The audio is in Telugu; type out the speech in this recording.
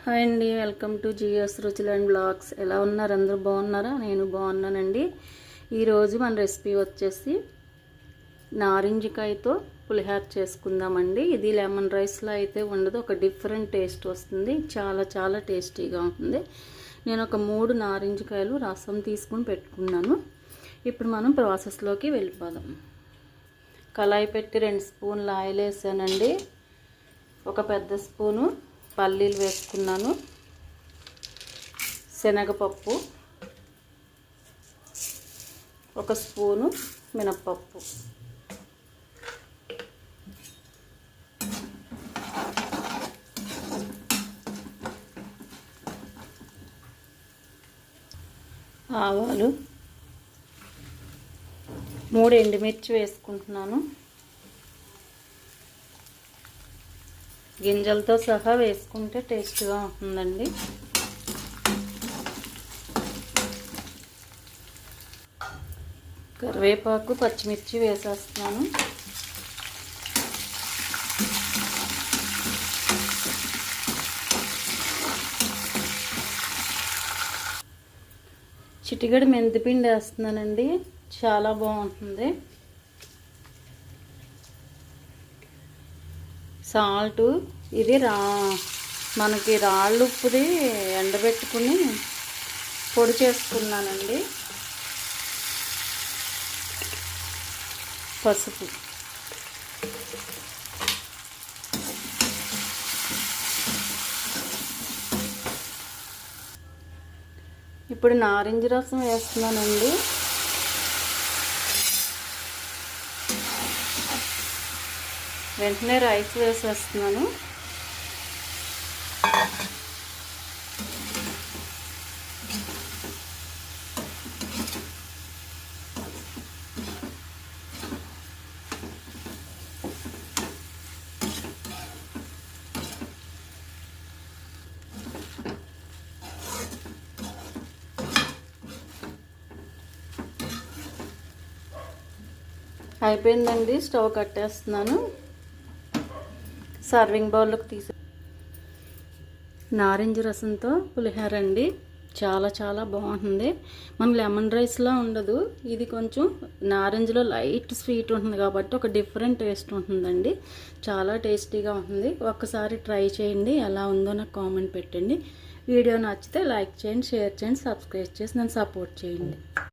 హాయ్ అండి, వెల్కమ్ టు జిఎస్ రుచులు అండ్ బ్లాగ్స్. ఎలా ఉన్నారు? అందరూ బాగున్నారా? నేను బాగున్నానండి. ఈరోజు మన రెసిపీ వచ్చేసి నారింజకాయతో పులిహోర చేసుకుందామండి. ఇది లెమన్ రైస్లో అయితే ఉండదు, ఒక డిఫరెంట్ టేస్ట్ వస్తుంది. చాలా చాలా టేస్టీగా ఉంటుంది. నేను ఒక 3 నారింజకాయలు రసం తీసుకుని పెట్టుకున్నాను. ఇప్పుడు మనం ప్రాసెస్లోకి వెళ్ళిపోదాం. కళాయి పెట్టి 2 స్పూన్లు ఆయిల్ వేసానండి. ఒక పెద్ద స్పూను పల్లీలు వేసుకున్నాను, శనగపప్పు, ఒక స్పూను మినప్పప్పు, ఆవాలు, 3 ఎండుమిర్చి వేసుకుంటున్నాను. గింజలతో సహా వేసుకుంటే టేస్ట్గా ఉంటుందండి. కరివేపాకు, పచ్చిమిర్చి వేసేస్తున్నాను. చిటికెడు మెంతిపిండి వేస్తున్నానండి, చాలా బాగుంటుంది. సాల్టు, ఇది మనకి రాళ్ళు ఉప్పుది ఎండబెట్టుకుని పొడి చేసుకున్నానండి. పసుపు, ఇప్పుడు నారింజ రసం వేస్తున్నానండి. వెంటనే రైస్ వేసేస్తున్నాను. అయిపోయిందండి, స్టవ్ కట్టేస్తున్నాను. సర్వింగ్ బౌల్లోకి తీసి నారింజ రసంతో పులిహోర అండి, చాలా చాలా బాగుంటుంది. మనం లెమన్ రైస్లా ఉండదు, ఇది కొంచెం నారింజలో లైట్ స్వీట్ ఉంటుంది కాబట్టి ఒక డిఫరెంట్ టేస్ట్ ఉంటుందండి. చాలా టేస్టీగా ఉంటుంది. ఒక్కసారి ట్రై చేయండి, ఎలా ఉందో నాకు కామెంట్ పెట్టండి. వీడియో నచ్చితే లైక్ చేయండి, షేర్ చేయండి, సబ్స్క్రైబ్ చేసి నన్ను సపోర్ట్ చేయండి.